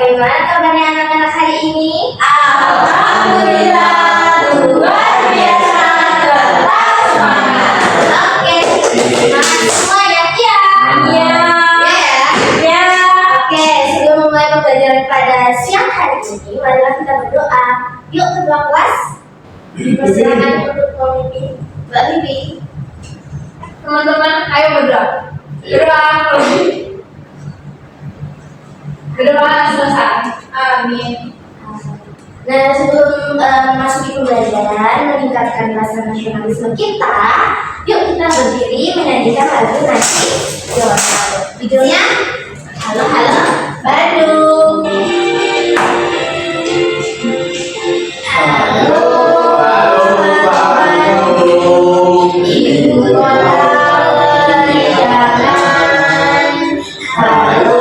bagaimana kabarnya anak-anak hari ini? Alhamdulillah, luar biasa, tetap semangat. Oke, semangat semua ya? Ya. Oke, sebelum memulai pembelajaran pada siang hari ini, marilah kita berdoa. Yuk kedua kelas, dipersilakan untuk memimpin Mbak Bibi. Teman-teman, ayo berdoa. Berdoa selesai. Amin. Nah, sebelum memasuki pembelajaran meningkatkan rasa nasionalisme kita, yuk kita berdiri menyanyikan lagu Nasi Jawa Timur. Judulnya Halo Halo Bandung. Halo Bandung, ibu kota jangan. Halo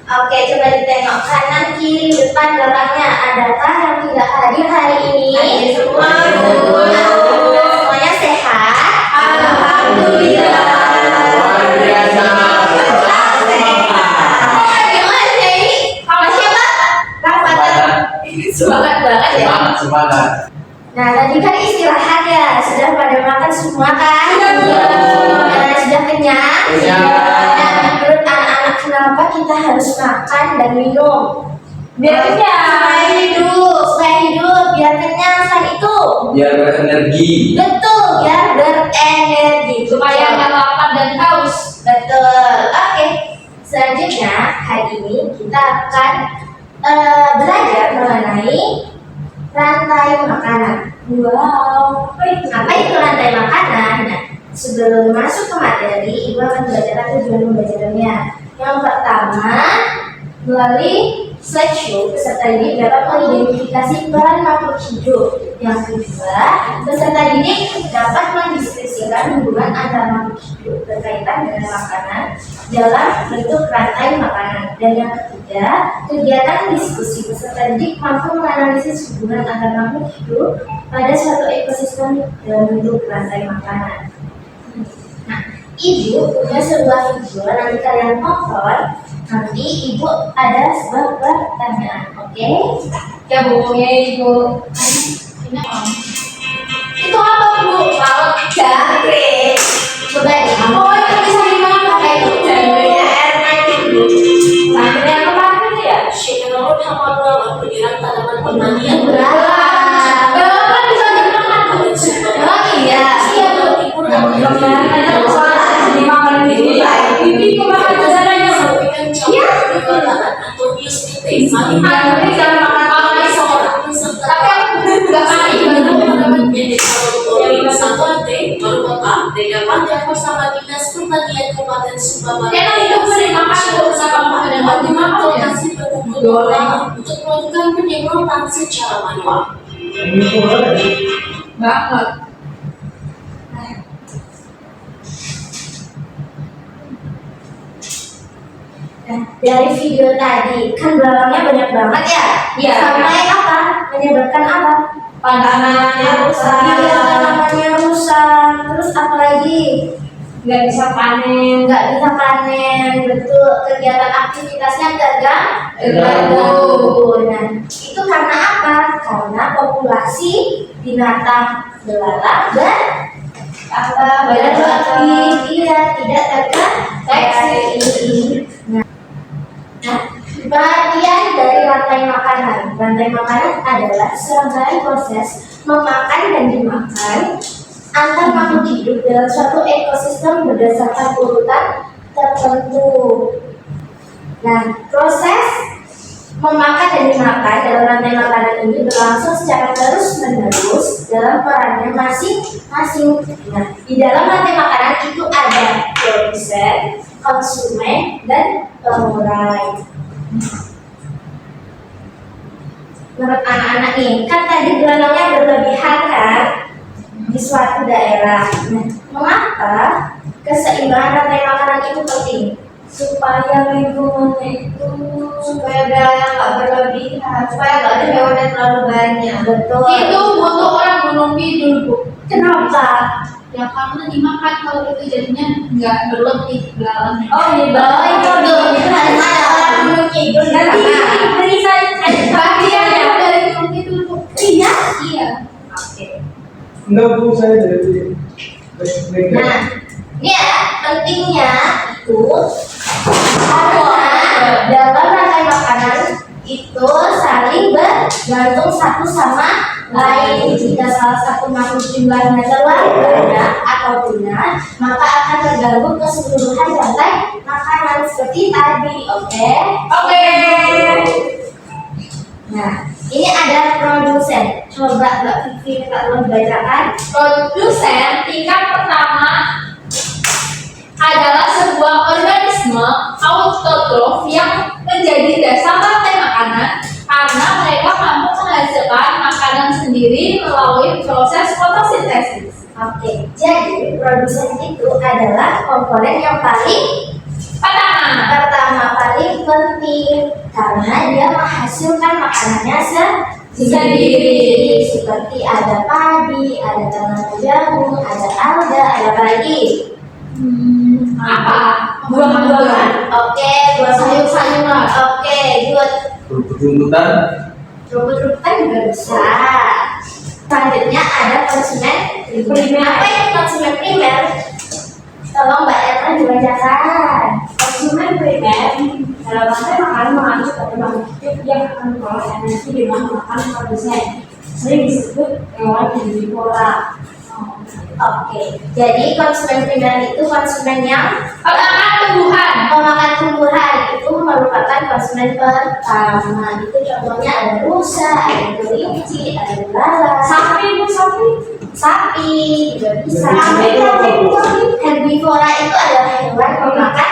Oke, coba ditengok kanan, kiri, depan, belakangnya. Adakah yang tidak hadir hari ini? Semua. Semuanya sehat? Alhamdulillah. Luar biasa. Gimana sih? Sama siapa? Rafathar. Semangat banget ya. Semangat. Nah, tadi kan istirahat ya. Sudah pada makan semua kan? Sudah kenyang? Nah, menurut anak-anak kenapa kita harus makan dan minum? Biar kenyang. Supaya hidup, biar kenyang. Selain itu, Biar berenergi. betul, biar berenergi. Supaya nggak lapar dan haus. Betul. Oke. Selanjutnya hari ini kita akan belajar mengenai rantai makanan. Wow. Apa itu rantai makanan? Nah, sebelum masuk ke materi, Ibu akan belajar tujuan pembelajarannya. Yang pertama, melalui slideshow, peserta didik dapat mengidentifikasi peran makhluk hidup. Yang kedua, peserta didik dapat mendiskusikan hubungan antara makhluk hidup berkaitan dengan makanan dalam bentuk rantai makanan. Dan yang ketiga, kegiatan diskusi peserta didik mampu menganalisis hubungan antara makhluk hidup pada suatu ekosistem dalam bentuk rantai makanan. Nah, Ibu punya sebuah video, nanti kalian tonton. Nanti Ibu ada sebuah pertanyaan, oke? Ya bukunya Ibu. Itu apa Bu? Laut jangkrik. Coba deh. Oh, itu bisa dimakan pakai itu jangkriknya air mancur Bu. Sampai yang kemarin ya. Menurut hafal penyiaran tanaman pertanian Kan bisa dimakan. Oh iya. Iya, ibu Dimakan ini. Ini kemarin saudaranya. Iya. Antonius Pites. Ini jangan makan apa seorang peserta tapi aku nggak pakai yang Sangkonte, Marukota, Dedapan dan bersama Dinas Pertanian Kabupaten Sumbawa. Emang itu sering makan bersama dan optimalisasi berkumpul untuk melakukan penyemprotan secara manual. banget. Nah, dari video tadi kan belakangnya banyak banget ya. Iya. Sampai apa? Menyebabkan apa? Tanamannya rusak. Iya, tanamannya rusak. Terus apa lagi? Nggak bisa panen. Nggak bisa panen. Betul. Kegiatan aktivitasnya Terganggu. Nah, itu karena apa? Karena populasi binatang belalang dan Apa lebih tidak terdeteksi. Nah, bagian dari rantai makanan. Rantai makanan adalah serangkaian proses memakan dan dimakan antar makhluk hidup dalam suatu ekosistem berdasarkan urutan tertentu. Nah, proses memakan dan dimakan dalam rantai makanan ini berlangsung secara terus-menerus dalam perannya masing-masing. Nah, di dalam rantai makanan itu ada produsen, konsumen dan pengurai. Menurut anak-anak nih, kan tadi geranongnya berlebihan kan di suatu daerah. Nah, mengapa keseimbangan rantai makanan itu penting? Supaya lingkungannya itu Supaya udara nggak berlebihan, supaya nggak ada hewan yang terlalu banyak. Betul. itu butuh orang gunung kidul, Bu. Kenapa? Ya karena dimakan, kalau itu jadinya nggak berlebih dalamnya. Oh iya, itu harus ada orang gunung kidul. Nanti bisa Bagian yang dari gunung kidul, Bu. iya. Iya. Oke. Enggak bu, saya dari Medan. Nah, ini ya pentingnya itu karena dalam rantai makanan itu saling bergantung satu sama lain. Jika salah satu makhluk jumlahnya terlalu banyak atau punah, maka akan terganggu keseluruhan rantai makanan seperti tadi. Oke? Oke. Nah, ini ada produsen. Coba Mbak Vivi tolong bacakan. Produsen tingkat pertama adalah sebuah organisme autotrof yang menjadi dasar rantai makanan karena mereka mampu menghasilkan makanan sendiri melalui proses fotosintesis. Oke, jadi produsen itu adalah komponen yang paling pertama paling penting karena dia menghasilkan makanannya sendiri. Seperti ada padi, ada tanaman jagung, ada alga, ada apa lagi? Apa? Buah-buahan. Oke, buah Sayur-sayuran. Oke, good. Rumput-rumputan. Rumput-rumputan juga bisa. Selanjutnya ada konsumen primer. Apa itu konsumen primer? Tolong Mbak Erna dibacakan. Konsumen primer dalam rantai makanan mengacu pada makhluk hidup yang akan memperoleh energi dengan makan produsen. Sering disebut hewan herbivora. Oke, jadi konsumen primer itu konsumen yang Pemakan tumbuhan. memakan tumbuhan, itu merupakan konsumen pertama. Itu contohnya ada rusa, ada kelinci, ada belalang, Sapi, Bu, sapi. sapi juga bisa. Herbivora. Herbivora itu adalah hewan pemakan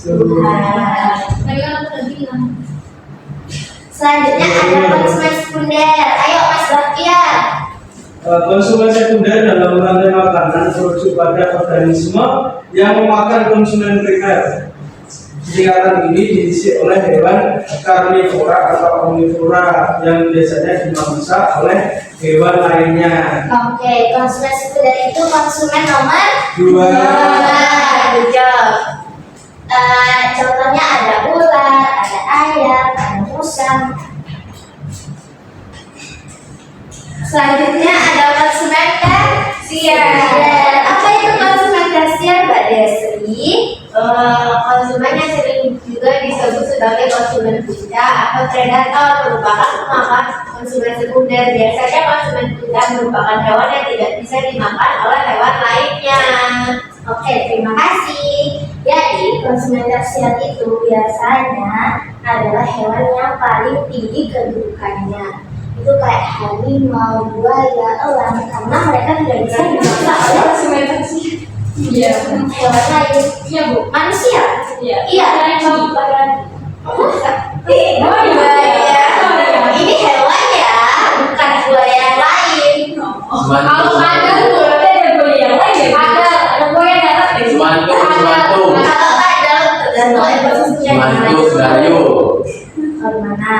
tumbuhan. Tadi kan aku udah bilang. Selanjutnya ada konsumen sekunder. Ayo Mas Bastian. Konsumen sekunder dalam rantai makanan merujuk pada organisme yang memakan konsumen primer. Tingkatan ini diisi oleh hewan karnivora atau omnivora yang biasanya dimangsa oleh hewan lainnya. Oke, konsumen sekunder itu konsumen nomor Dua. Good job. Contohnya ada ular, ada ayam, ada musang. Selanjutnya ada konsumen tersier. Apa itu konsumen tersier, Mbak Desri? Konsumen yang sering juga disebut sebagai konsumen puncak atau predator merupakan pemakan konsumen sekunder. Biasanya konsumen puncak merupakan hewan yang tidak bisa dimakan oleh hewan lainnya. Oke, terima kasih. Jadi konsumen tersier itu biasanya adalah hewan yang paling tinggi kedudukannya. Itu kayak harimau, buaya, elang, karena mereka tidak bisa dimakan oleh Konsumen tersier. Iya. hewan lain. Iya, Bu. Manusia? Iya. Iya. Buaya. Ini hewan ya, bukan buaya yang lain. Kalau ada Bu, ada buaya yang lain. Ada buaya darat. Semantu. Kalau ada tergantung ekosistem yang Semantu, lain. Sedayu. Bagaimana?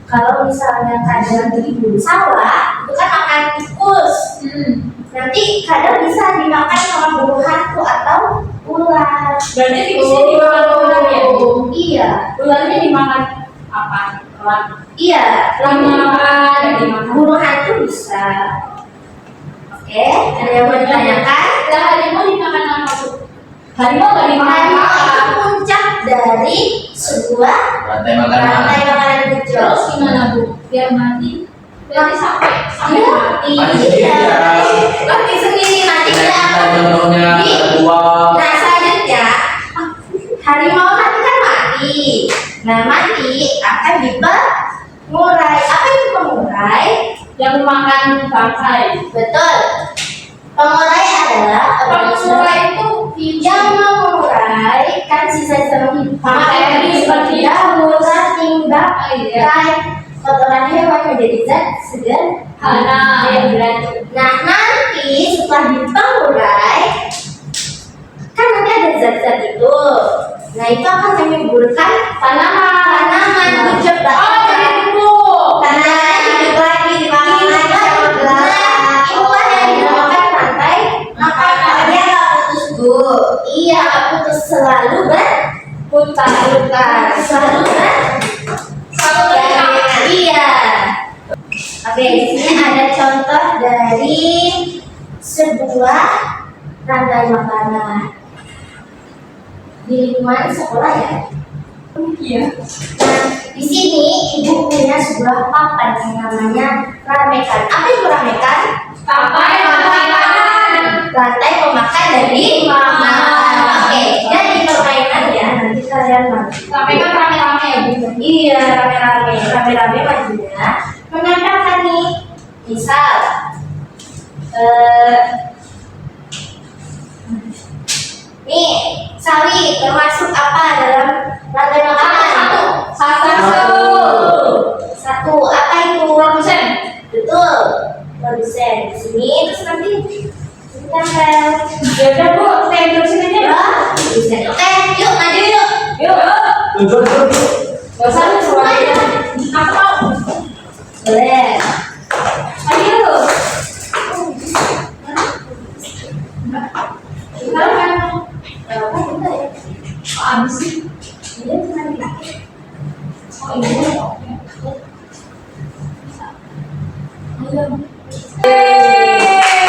Kalau misalnya kadang di sawah, itu kan makan tikus. Nanti kadang bisa dimakan sama burung hantu atau ular. Berarti tikusnya dimakan ular ya, Bu? Iya, Ularnya dimakan apa? Elang. iya. Dimakan. Burung hantu bisa. Oke, ada yang mau ditanyakan? Lah harimau dimakan apa, Bu? Harimau nggak dimakan Harimau apa? itu puncak dari sebuah Rantai makanan. rantai makanan kecil. Terus gimana, Bu? Biar mati? Berarti sampai Iya, Mati sendiri iya. ya. Mati sendiri mati Kayak tidak. kita contohnya dua. Nah selanjutnya harimau nanti kan mati. Nah mati akan dipengurai. Apa itu pengurai? yang memakan bangkai. Betul. Pengurai adalah Pengurai itu Yang mengurai kan sisa-sisa materi seperti daur timbang kotoran hewan menjadi zat sederhana yang beracun. Nah nanti setelah dipengurai kan nanti ada zat-zat itu. Nah itu akan menyuburkan tanaman hijau karena hidup lagi dimakan lagi. Nah itulah yang dinamakan rantai makanan. Dia nggak putus bu. Iya nggak putus, selalu berputar. Selalu iya. Oke, di sini ada contoh dari sebuah rantai makanan di lingkungan sekolah ya. Iya. Nah, di sini ibu punya sebuah papan yang namanya ramekan. Apa itu ramekan? Rantai pemakan dari makanan. Oke, jadi permainan ya. Nanti kalian Ramekan rame-rame ya Bu. iya, rame-rame majunya menandakan nih, misal nih sawi termasuk apa dalam rantai makanan? Satu apa itu? Produsen. Betul, produsen. Di sini terus nanti kita Ya udah Bu, kita introduksi aja ya. produsen. Oke, yuk maju yuk. Tuntut. Gak usah lu suruh aja. Aku mau. Boleh. Ayo. Kita kan Apa kita ya? abis sih. Ini cuma dipakai. Oh ini.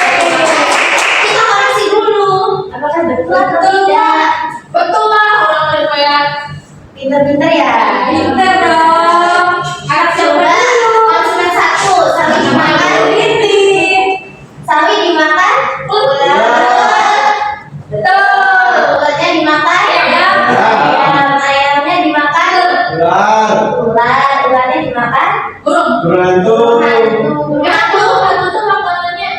Kita koreksi dulu. Apakah betul atau tidak? Betul lah orang riwayat. Pinter-pinter ya. Pinter dong. Anak Coba coba. konsumen satu, sawi dimakan. Ini. Sawi dimakan. Betul. Ularnya dimakan. Ya. Ayamnya dimakan. Ularnya dimakan. Burung. Berantung. Hantu. Hantu tuh makanannya.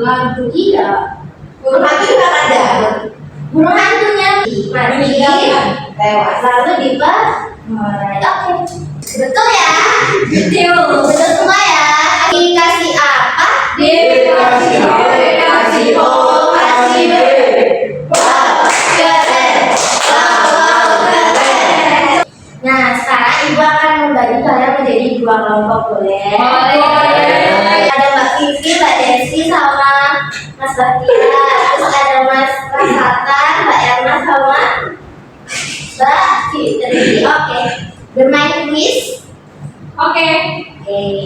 Hantu iya. Burung hantu juga ada. Burung hantunya mati. Tewas. Lalu dipengurai. Oke. Betul ya? Betul semua ya. Dikasih apa? Dikasih A, dikasih O, kasih B. Wow, keren. Wow, keren. Nah, sekarang ibu akan membagi kalian menjadi dua kelompok, boleh? Boleh. Ada Mbak Vivi, Mbak Desi, sama Mas Bahtia. Terus ada Mas Rasatan, Mbak Erna, sama Mbak Fitri. Oke. Bermain kuis. Oke. Oke.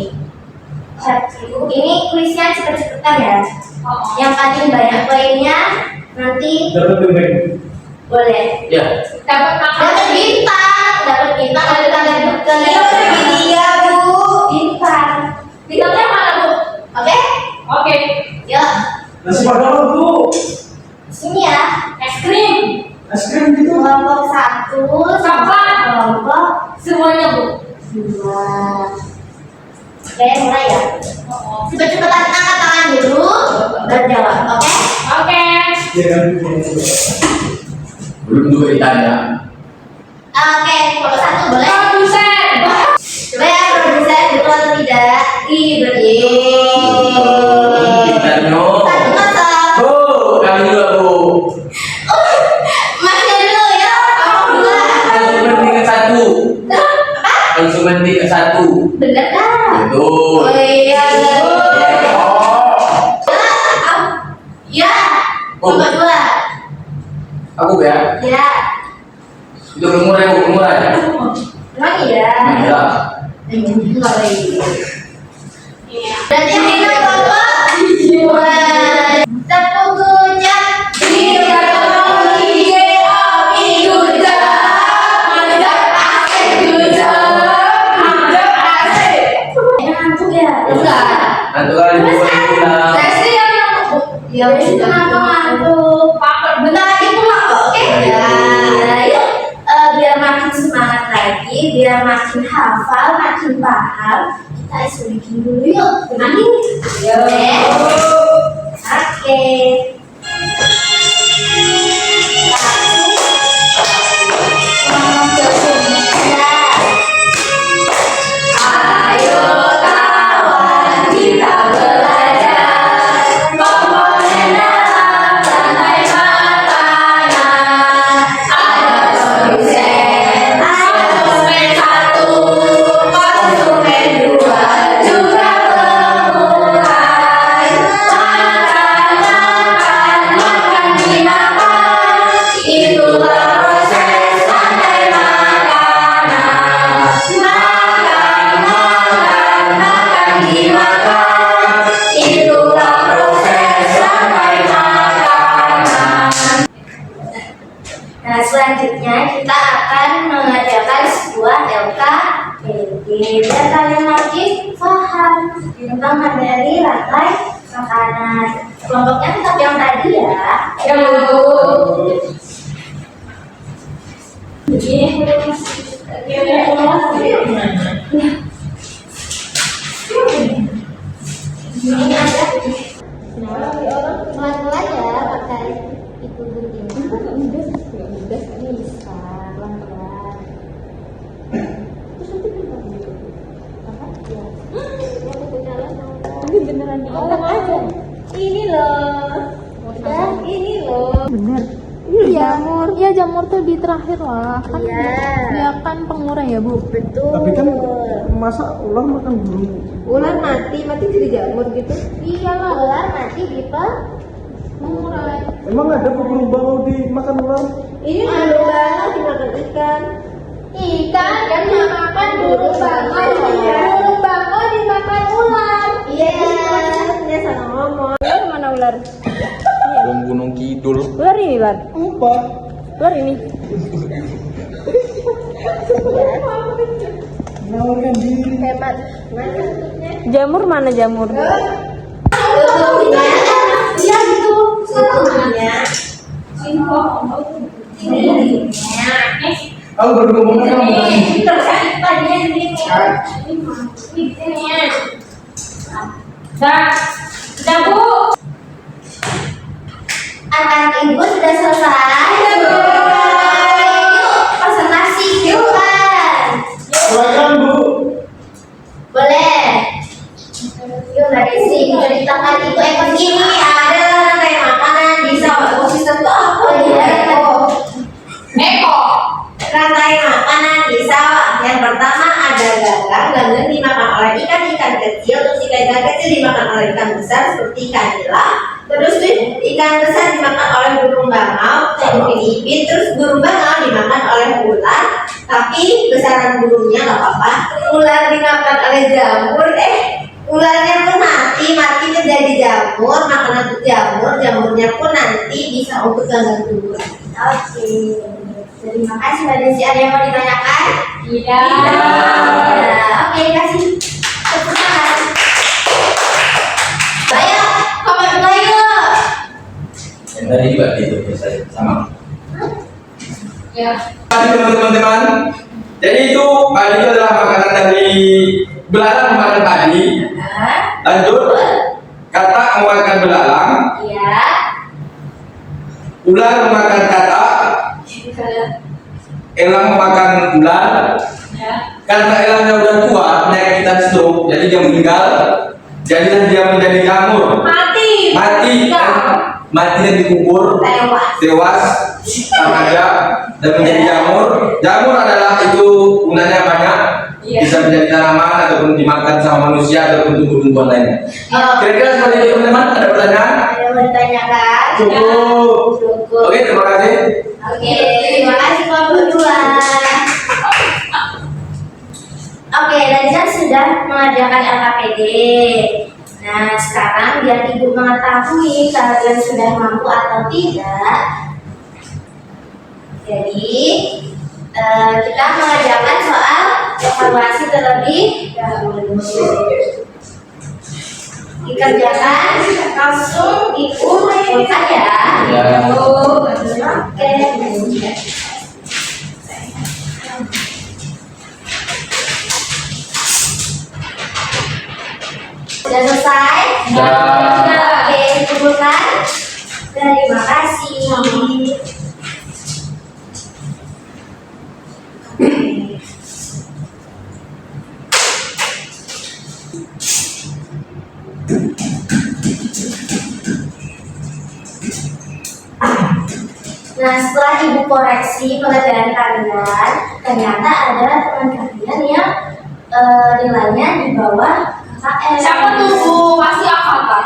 Ini kuisnya cepet-cepetan ya. Oh. Yang paling banyak poinnya nanti Dapat pemain. boleh Ya. Dapat makan. dapat bintang ada tanda kalian iya bu bintang. Bintangnya mana Bu? Oke, Oke. yuk Nasi padang bu. sini ya. Es krim. Es krim gitu. Kelompok satu sama kelompok Semuanya Bu. dua. Oke, mulai ya. Cepet-cepetan angkat tangan dulu dan jawab. Oke. Oke. Jangan. Belum juga ditanya. Oke, kelompok satu boleh. Produsen. Coba ya produsen betul atau tidak? Ditanya. 1-0. Bu, kami juga Bu. Masnya dulu ya. Kamu dulu. Konsumen tingkat 1. Konsumen tingkat 1. Bener kan? Betul. Oh iya. Oh. Ya. Oh. Nomor dua. Aku ya. Ya. Itu bermurah Bu, bermurah ya. Emang iya. Iya. Dan yang ini kelompok dua. Tepuk gujang. Kita kembali Ami Guja. Mantap asik Guja. Mantap asik. Yang ngantuk ya? Enggak. Nanti kali Bu pulang. Desi yang ngantuk. Ya wes kenapa ngantuk? Pakai Bentar lagi pulang kok, oke? Ya, yuk. Biar makin semangat lagi, biar makin hafal, makin paham, kita bikin dulu yuk. Nanti, oke? Oke. biar kalian makin paham tentang materi rantai makanan. Kelompoknya tetap yang tadi ya. Ya Bu. Begini. Ini ada. Pelan-pelan ya pakai itu gunting. Bisa pelan-pelan. Beneran diangkat aja. Ini loh. Dan ini loh. Bener. Iya. Iya jamur tuh di terakhir lah. Kan Iya. dia kan pengurang ya Bu. Betul. Tapi kan masa ular makan burung? ular mati jadi jamur gitu. Iyalah ular mati di pengurai. Emang ada burung bangau dimakan ular? Ini ada dimakan ikan. Ikan yang dimakan burung bangau. Burung bangau dimakan ular. Iya. Dia salah ngomong. Ular mana ular? Gunung Kidul. Ular ini ular. Apa? Ular ini. Menawarkan diri. Hebat. Mana bentuknya? Jamur mana jamur? Iya gitu. Satunya. Ini. Aku baru ngomong kamu. Dah Bu. Anak ibu sudah selesai. Yuk, presentasi yuk kan. Silakan Bu. Boleh. Yuk Mbak Desi, ceritakan itu begini ada rantai makanan di sawah ekosistem itu apa ya? Eko. Rantai makanan di sawah. Yang pertama ada ganggang. Ganggang dimakan oleh ikan-ikan kecil. Terus ikan-ikan kecil dimakan oleh ikan besar seperti ikan nila. Terus ikan besar dimakan oleh burung bangau dan ipit. Terus burung bangau dimakan oleh ular. Tapi besaran burungnya nggak apa-apa. Ular dimakan oleh jamur. Ularnya pun mati menjadi jamur. Makanan untuk jamurnya pun nanti bisa untuk ganggang tubuh. Oke. Terima kasih Mbak Desi. Ada yang mau ditanyakan? Iya. Oke, kasih tepuk tangan. Ayo, komen dulu yuk. Yang tadi juga gitu saya sama. Ya. Teman-teman, jadi itu padi itu adalah makanan dari belalang memakan padi. Lanjut, katak memakan belalang, Iya. ular memakan katak, elang memakan ular. Ya. Karena elangnya udah tua, penyakit stroke, jadi dia meninggal. Jadilah dia menjadi jamur. Mati. Mati dan dikubur. Tewas remaja dan menjadi jamur. Jamur adalah itu gunanya banyak, Iya. bisa menjadi tanaman ataupun dimakan sama manusia ataupun tumbuh-tumbuhan lainnya. Kira-kira seperti itu teman-teman, ada pertanyaan? Ada yang mau ditanyakan? Cukup. Cukup. Oke, terima kasih. Oke, terima kasih kelompok 2. Oke, Razan sudah mengerjakan LKPD. Nah, sekarang biar ibu mengetahui kalian sudah mampu atau tidak. Jadi, kita mengerjakan soal evaluasi terlebih dahulu. Dikerjakan langsung ibu bukan ya. Ya. Oke. Sudah selesai? Sudah. Oke, kumpulkan. Terima kasih. Nah, setelah ibu koreksi pengerjaan kalian, ternyata ada teman kalian yang nilainya di bawah KKM. Siapa tuh Bu? Pasti Avata.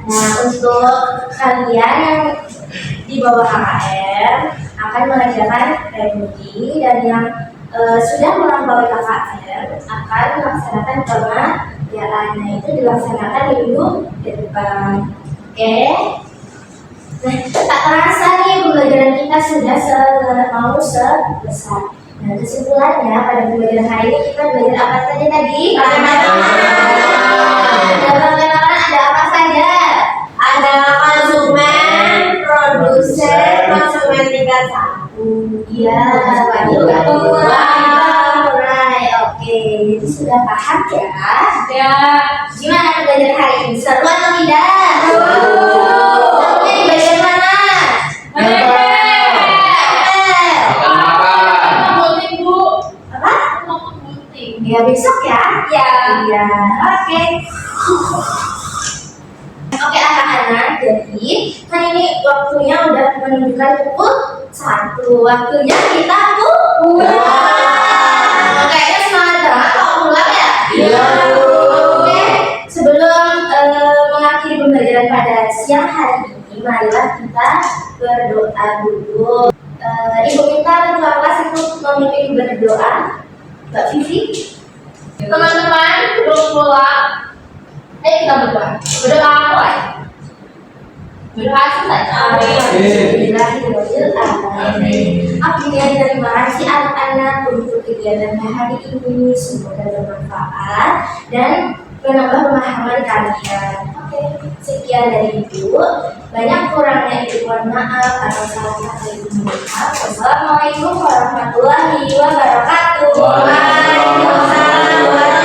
Nah, untuk kalian yang di bawah KKM akan mengerjakan remedi, dan yang sudah melampaui KKM akan melaksanakan pengerjaan. Nah, itu dilaksanakan minggu depan. Oke? Nah, tak terasa nih pembelajaran kita sudah mau selesai. Nah, kesimpulannya pada pembelajaran hari ini kita belajar apa saja tadi? Rantai makanan ada apa saja? Ada konsumen, produsen, konsumen tingkat 1. Iya, mulai. Oke, jadi sudah paham ya? Ya. Gimana pembelajaran hari ini? Seru atau tidak? Serunya di bagian mana? Apa? Ya besok ya? Ya. Iya. Oke. Oke anak-anak, jadi kan ini waktunya udah menunjukkan pukul 1. Waktunya kita pulang. Kayaknya semangat banget kalau pulang ya? Iya. Oke, sebelum mengakhiri pembelajaran pada siang hari ini, marilah kita berdoa dulu. Ibu minta ketua kelas itu memimpin berdoa. Mbak Vivi. Teman-teman, belum pulang. Ayo kita berdoa. Berdoa mulai. Berdoa selesai. Bismillahirrahmanirrahim. Amin. Terima kasih anak-anak untuk kegiatan hari ini, semoga bermanfaat dan menambah pemahaman kalian. Oke, sekian dari Ibu. Banyak kurangnya Ibu mohon maaf, kalau salah kata Ibu maaf. Wassalamualaikum warahmatullahi wabarakatuh. Waalaikumsalam.